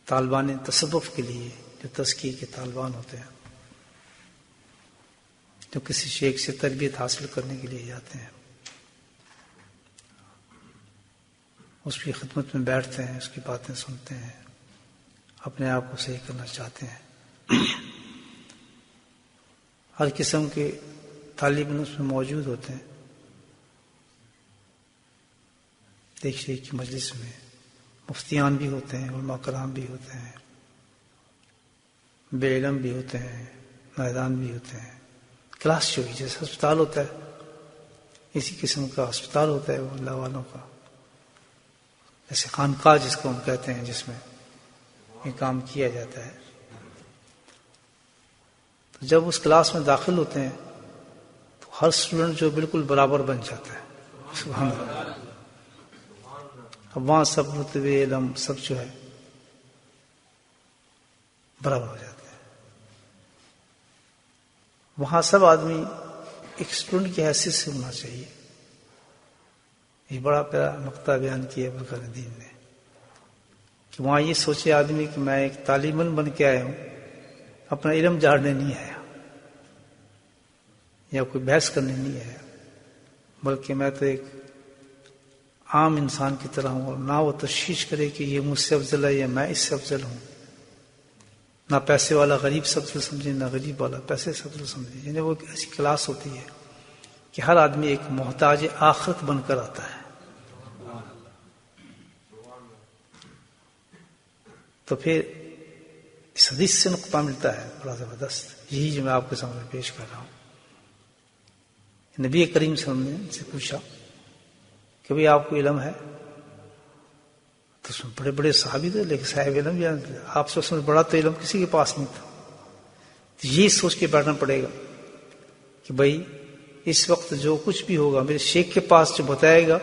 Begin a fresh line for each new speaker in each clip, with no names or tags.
طالبان تصوف کے لیے جو تزکیے کے طالبان ہوتے ہیں، جو کسی شیخ سے تربیت حاصل کرنے کے لیے جاتے ہیں، اس کی خدمت میں بیٹھتے ہیں، اس کی باتیں سنتے ہیں، اپنے آپ کو صحیح کرنا چاہتے ہیں، ہر قسم کے طالب علم اس میں موجود ہوتے ہیں۔ ایک شیخ کی مجلس میں مفتیان بھی ہوتے ہیں، علماء کرام بھی ہوتے ہیں، بے علم بھی ہوتے ہیں، میدان بھی ہوتے ہیں۔ کلاس چوئی جیسے ہسپتال ہوتا ہے، اسی قسم کا ہسپتال ہوتا ہے وہ اللہ والوں کا، جیسے خانقاہ جس کو ہم کہتے ہیں، جس میں یہ کام کیا جاتا ہے۔ تو جب اس کلاس میں داخل ہوتے ہیں تو ہر اسٹوڈنٹ جو بالکل برابر بن جاتا ہے، سبحان اللہ۔ اب وہاں سب رتبے علم سب جو ہے برابر ہو جاتے ہیں۔ وہاں سب آدمی ایک اسٹوڈنٹ کی حیثیت سے ہونا چاہیے۔ یہ بڑا پیارا نقطہ بیان کیا بکر دین نے کہ وہاں یہ سوچے آدمی کہ میں ایک طالب علم بن کے آیا ہوں، اپنا علم جھاڑنے نہیں آیا یا کوئی بحث کرنے نہیں آیا، بلکہ میں تو ایک عام انسان کی طرح ہوں، اور نہ وہ تشخیص کرے کہ یہ مجھ سے افضل ہے یا میں اس سے افضل ہوں، نہ پیسے والا غریب سے افضل سمجھے، نہ غریب والا پیسے سے افضل سمجھے۔ یعنی وہ ایک ایسی کلاس ہوتی ہے کہ ہر آدمی ایک محتاج آخرت بن کر آتا ہے۔ تو پھر اس حدیث سے نقطہ ملتا ہے بڑا زبردست، یہی جو میں آپ کے سامنے پیش کر رہا ہوں۔ نبی کریم صلی اللہ علیہ وسلم نے سے پوچھا کہ بھئی آپ کو علم ہے؟ تو اس میں بڑے بڑے صحابی تھے، لیکن صاحب علم یا آپ سے اس میں بڑا تو علم کسی کے پاس نہیں تھا۔ تو یہ سوچ کے بیٹھنا پڑے گا کہ بھئی اس وقت جو کچھ بھی ہوگا میرے شیخ کے پاس جو بتائے گا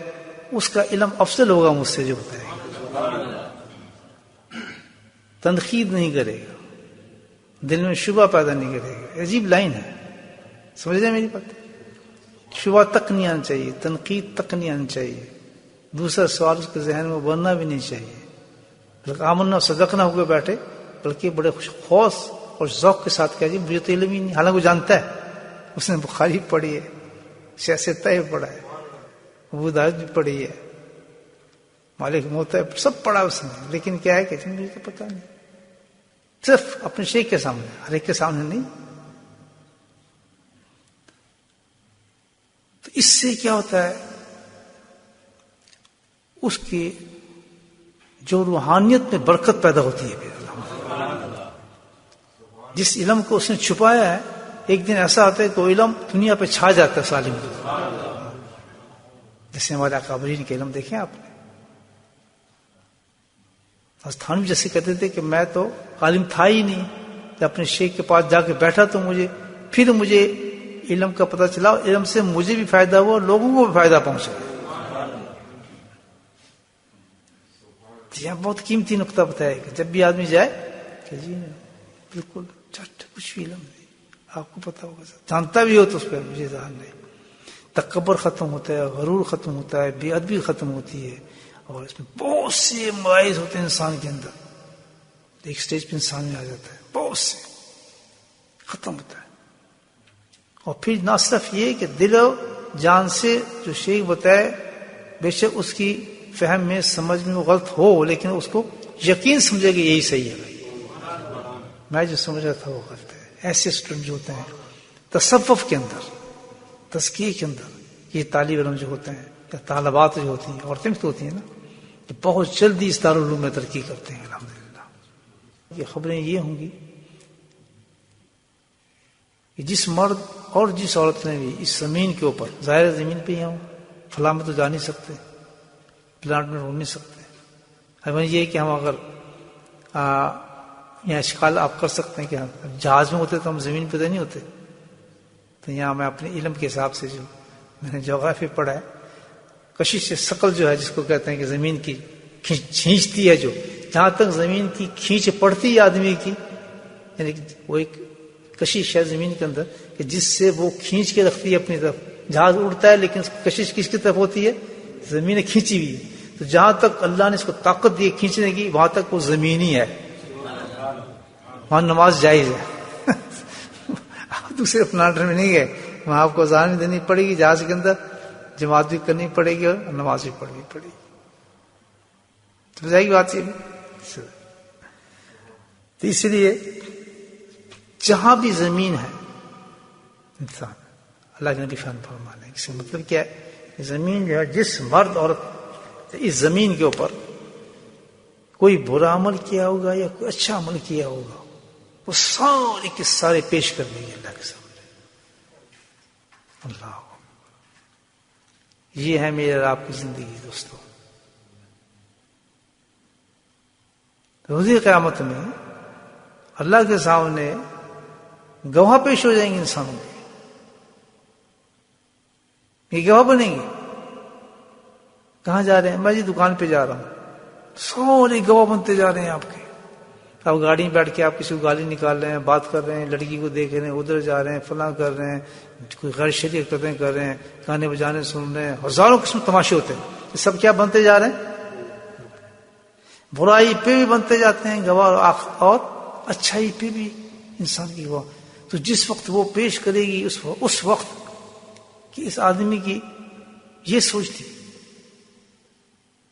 اس کا علم افضل ہوگا مجھ سے جو بتائے گا، تنقید نہیں کرے گا، دل میں شبہ پیدا نہیں کرے گا۔ عجیب لائن ہے، سمجھ رہے ہیں میری بات؟ شبہ تک نہیں آنا چاہیے، تنقید تک نہیں آنا چاہیے، دوسرا سوال اس کے ذہن میں بننا بھی نہیں چاہیے، بلکہ آمنا صدقنا ہو کے بیٹھے، بلکہ بڑے خوش اور ذوق کے ساتھ کہہ مجھے تو علم ہی نہیں، حالانکہ وہ جانتا ہے، اس نے بخاری پڑھی ہے، سیاستہ بھی پڑھا ہے، ابو داؤد بھی پڑھی ہے، مالک موطا سب پڑھا اس نے، لیکن کیا ہے کہ مجھے تو پتہ نہیں، صرف اپنے شیخ کے سامنے، ہر ایک کے سامنے نہیں۔ تو اس سے کیا ہوتا ہے، اس کی جو روحانیت میں برکت پیدا ہوتی ہے۔ جس علم کو اس نے چھپایا ہے ایک دن ایسا آتا ہے کہ وہ علم دنیا پہ چھا جاتا ہے سالم۔ جیسے ہمارے اکابرین کے علم دیکھیں آپ نے، تھانوی جیسے کہتے تھے کہ میں تو عالم تھا ہی نہیں، کہ اپنے شیخ کے پاس جا کے بیٹھا تو مجھے علم کا پتہ چلا، علم سے مجھے بھی فائدہ ہوا اور لوگوں کو بھی فائدہ پہنچا۔ یہ بہت قیمتی نقطہ بتایا کہ جب بھی آدمی جائے کہ جی بالکل چٹ کچھ بھی علم نہیں، آپ کو پتا ہوگا، جانتا بھی ہو تو اس پہ مجھے ظاہر نہیں۔ تکبر ختم ہوتا ہے، غرور ختم ہوتا ہے، بے ادبی ختم ہوتی ہے، اور اس میں بہت سے مواعظ ہوتے ہیں انسان کے اندر، ایک سٹیج پہ انسان میں آ جاتا ہے، بہت سے ختم ہوتا ہے۔ اور پھر نہ صرف یہ کہ دل و جان سے جو شیخ بتائے، بے شک اس کی فہم میں سمجھ میں غلط ہو، لیکن اس کو یقین سمجھے کہ یہی صحیح ہے، بھائی میں جو سمجھ رہا تھا وہ غلط ہے۔ ایسے اسٹوڈنٹ جو ہوتے ہیں تصوف کے اندر، تزکیے کے اندر، یہ طالب علم جو ہوتے ہیں یا طالبات جو ہوتی ہیں، عورتیں بھی تو ہوتی ہیں نا، کہ بہت جلدی اس دارالعلوم میں ترقی کرتے ہیں الحمدللہ۔ یہ خبریں یہ ہوں گی کہ جس مرد اور جس عورت نے بھی اس زمین کے اوپر، ظاہر زمین پہ ہی ہوں، فلاں میں تو جا نہیں سکتے، پلانٹ میں روک نہیں سکتے، اب یہ کہ ہم اگر یہاں اشکال آپ کر سکتے ہیں کہ جہاز میں ہوتے تو ہم زمین پہ تو نہیں ہوتے۔ تو یہاں میں اپنے علم کے حساب سے جو میں نے جغرافی پڑھا ہے، کشش ثقل جو ہے جس کو کہتے ہیں کہ زمین کی کھینچتی ہے، جو جہاں تک زمین کی کھینچ پڑتی ہے آدمی کی، یعنی وہ ایک کشش ہے زمین کے اندر کہ جس سے وہ کھینچ کے رکھتی ہے اپنی طرف، جہاز اڑتا ہے لیکن کشش کس کی طرف ہوتی ہے، زمین کھینچی ہوئی ہے۔ تو جہاں تک اللہ نے اس کو طاقت دی کھینچنے کی، وہاں تک وہ زمین ہی ہے، وہاں نماز جائز ہے. آپ دوسرے پلانٹر میں نہیں گئے، وہاں آپ کو اذان بھی دینی پڑے گی، جہاز کے اندر جماعت بھی کرنی پڑے گی اور نماز بھی پڑھنی پڑے گی. تو جائے گی بات یہ. تو اس لیے جہاں بھی زمین ہے انسان، اللہ کے نبی فرمانے ہیں، اس کا مطلب کیا ہے؟ زمین جو ہے، جس مرد عورت اس زمین کے اوپر کوئی برا عمل کیا ہوگا یا کوئی اچھا عمل کیا ہوگا، وہ سارے کے سارے پیش کر دیں گے اللہ کے سامنے. اللہ، یہ ہے میرے اور آپ کی زندگی دوستو. روز قیامت میں اللہ کے سامنے گواہ پیش ہو جائیں گے انسانوں کے. یہ گواہ بنیں گے. کہاں جا رہے ہیں؟ میں جی دکان پہ جا رہا ہوں. سارے گواہ بنتے جا رہے ہیں آپ کے. آپ گاڑی میں بیٹھ کے آپ کسی کو گالی نکال رہے ہیں، بات کر رہے ہیں، لڑکی کو دیکھ رہے ہیں، ادھر جا رہے ہیں، فلاں کر رہے ہیں، کوئی غیر شرعی حرکتیں کر رہے ہیں، گانے بجانے سن رہے ہیں، ہزاروں قسم تماشے ہوتے ہیں. یہ سب کیا بنتے جا رہے ہیں؟ برائی پہ بھی بنتے جاتے ہیں گواہ، اور اچھائی پہ بھی انسان کی گواہ. تو جس وقت وہ پیش کرے گی اس وقت کہ اس آدمی کی یہ سوچتی،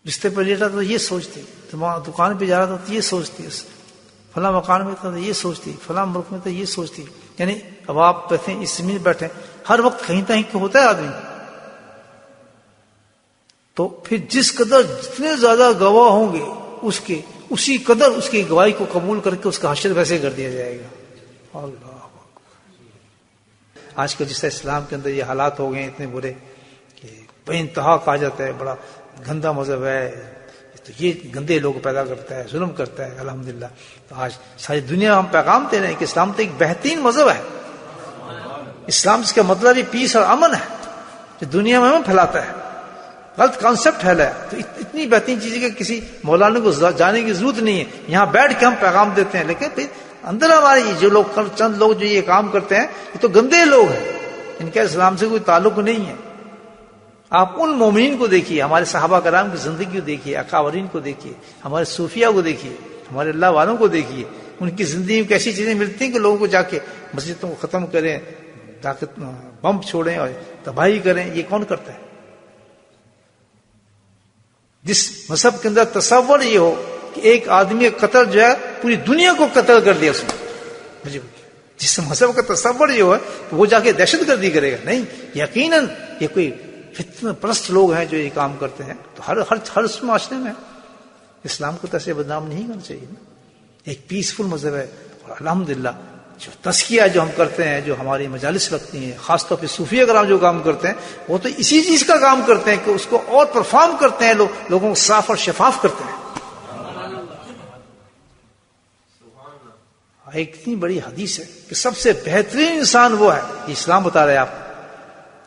رشتے پر لیٹا تو یہ سوچتی، دکان پہ جا رہا تھا تو یہ سوچتی، فلاں مکان میں تھا تو یہ سوچتی، فلاں ملک میں تو یہ سوچتی. یعنی اب آپ بیٹھے اس زمین بیٹھے، ہر وقت کہیں کہیں ہوتا ہے آدمی. تو پھر جس قدر جتنے زیادہ گواہ ہوں گے اس کے، اسی قدر اس کی گواہی کو قبول کر کے اس کا حشر ویسے کر دیا جائے گا. اللہ، آج کل جس طرح اسلام کے اندر یہ حالات ہو گئے ہیں اتنے برے کہ بے انتہا کہا جاتا ہے بڑا گندا مذہب ہے، تو یہ گندے لوگ پیدا کرتا ہے، ظلم کرتا ہے. الحمدللہ تو آج ساری دنیا ہم پیغام دے رہے ہیں کہ اسلام تو ایک بہترین مذہب ہے. اسلام اس کا مطلب یہ پیس اور امن ہے جو دنیا میں امن پھیلاتا ہے. غلط کانسیپٹ پھیلا ہے. تو اتنی بہترین چیز ہے کہ کسی مولانا کو جانے کی ضرورت نہیں ہے، یہاں بیٹھ کے ہم پیغام دیتے ہیں. لیکن پھر اندر ہمارے جو لوگ، چند لوگ جو یہ کام کرتے ہیں، یہ تو گندے لوگ ہیں، ان کا اسلام سے کوئی تعلق نہیں ہے. آپ ان مومنین کو دیکھیے، ہمارے صحابہ کرام کی زندگی کو دیکھیے، اکابرین کو دیکھیے، ہمارے صوفیہ کو دیکھیے، ہمارے اللہ والوں کو دیکھیے. ان کی زندگی میں کیسی چیزیں ملتی ہیں کہ لوگوں کو جا کے مسجدوں کو ختم کریں، بم چھوڑیں اور تباہی کریں. یہ کون کرتا ہے؟ جس مذہب کے اندر تصور یہ ہو کہ ایک آدمی کا قتل جو ہے پوری دنیا کو قتل کر دیا اس نے، جس مذہب کا تصور یہ ہو کہ وہ جا کے دہشت گردی کرے گا، نہیں. یقیناً یہ کوئی فتنہ پرست لوگ ہیں جو یہ کام کرتے ہیں. تو ہر معاشرے میں اسلام کو ایسے بدنام نہیں کرنا چاہیے. ایک پیسفل مذہب ہے. اور الحمدللہ جو تزکیہ جو ہم کرتے ہیں، جو ہماری مجالس لگتی ہیں، خاص طور پہ صوفیہ کرام جو کام کرتے ہیں، وہ تو اسی چیز کا کام کرتے ہیں کہ اس کو اور پرفارم کرتے ہیں، لوگوں کو صاف اور شفاف کرتے ہیں. ایک اتنی بڑی حدیث ہے کہ سب سے بہترین انسان وہ ہے، یہ اسلام بتا رہے ہیں آپ.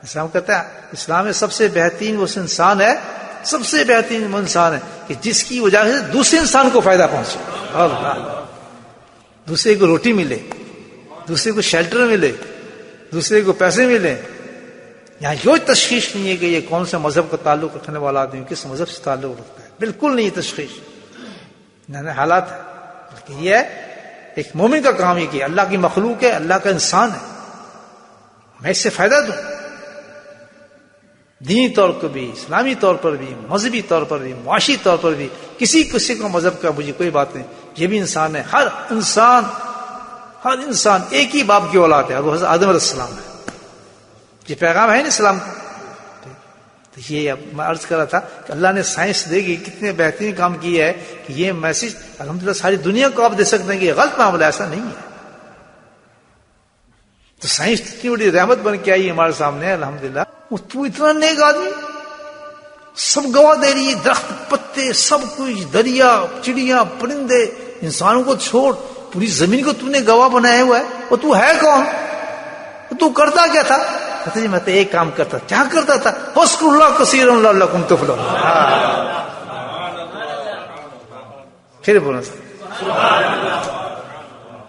اسلام کہتا ہے اسلام میں سب سے بہترین وہ انسان ہے، سب سے بہترین وہ انسان ہے کہ جس کی وجہ سے دوسرے انسان کو فائدہ پہنچے. اللہ، دوسرے کو روٹی ملے، دوسرے کو شیلٹر ملے، دوسرے کو پیسے ملے. یہاں یہ تشخیص نہیں ہے کہ یہ کون سے مذہب کا تعلق رکھنے والا آدمی کس مذہب سے تعلق رکھتا ہے. بالکل نہیں تشخیص، نہ حالات ہے. بلکہ یہ ہے ایک مومن کا کام یہ کہ اللہ کی مخلوق ہے، اللہ کا انسان ہے، میں اس سے فائدہ دوں. دینی طور پر بھی، اسلامی طور پر بھی، مذہبی طور پر بھی، معاشی طور پر بھی. کسی کو مذہب کا مجھے کوئی بات نہیں. یہ بھی انسان ہے. ہر انسان ایک ہی باپ کی اولاد ہے، وہ حضرت آدم علیہ السلام ہے. یہ پیغام ہے نا اسلام کا. تو یہ میں عرض کر رہا تھا کہ اللہ نے سائنس دے گی کتنے بہترین کام کیا ہے کہ یہ میسج الحمدللہ ساری دنیا کو آپ دے سکتے ہیں کہ یہ غلط معاملہ ایسا نہیں ہے. تو سائنس اتنی بڑی رحمت بن کے آئی ہمارے سامنے الحمدللہ. تو اتنا نیک آدمی، سب گواہ دے رہی ہے، درخت، پتے، سب کچھ، دریا، چڑیاں، پرندے، انسانوں کو چھوڑ پوری زمین کو تو نے گواہ بنایا ہوا ہے. اور تو ہے کون؟ تو کرتا کیا تھا؟ کہتا جی میں تو ایک کام کرتا. کیا کرتا تھا؟ وَاذْكُرُوا اللَّهَ كَثِيرًا لَعَلَّكُمْ تُفْلِحُونَ. پھر بولنا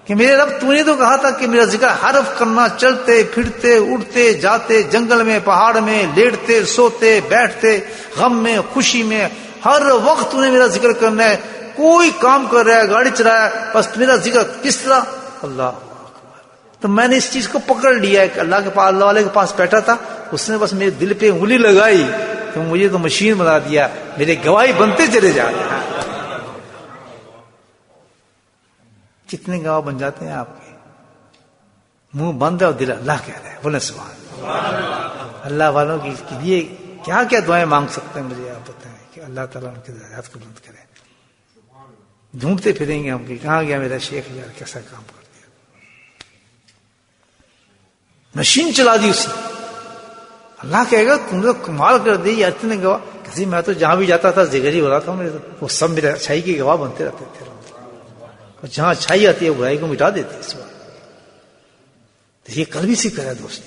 کہ میرے رب تو نے تو کہا تھا کہ میرا ذکر حرف کرنا، چلتے پھرتے اٹھتے جاتے، جنگل میں، پہاڑ میں، لیٹتے سوتے بیٹھتے، غم میں خوشی میں، ہر وقت تو نے میرا ذکر کرنا ہے. کوئی کام کر رہا ہے، گاڑی چلا رہا ہے، بس میرا ذکر کس طرح اللہ اکبر. تو میں نے اس چیز کو پکڑ لیا کہ اللہ کے پاس، اللہ والے کے پاس بیٹھا تھا، اس نے بس میرے دل پہ انگلی لگائی تو مجھے تو مشین بنا دیا، میرے گواہی بنتے چلے جاتے ہیں. کتنے گواہ بن جاتے ہیں آپ کے، منہ بند ہے اور دل اللہ کہہ رہے ہیں. بولے سبحان اللہ. اللہ والوں کے لیے کیا کیا دعائیں مانگ سکتے ہیں، مجھے آپ بتائیں کہ اللہ تعالیٰ ان کے درجات کو بلند کرے. ڈھونڈتے پھریں گے ہم کہ کہاں گیا میرا شیخ یار، کیسا کام کر دیا. مشین چلا دی اس نے. اللہ کہے گا تم نے تو کمال کر دی یار، اتنے گواہ. کسی میں تو جہاں بھی جاتا تھا ذکر ہی ہو رہا تھا میرے، وہ سب میرے اچھائی کے گواہ بنتے رہتے تھے، اور جہاں اچھائی آتی ہے برائی کو مٹا دیتے. اس بار یہ قلبی سی کرے دوست.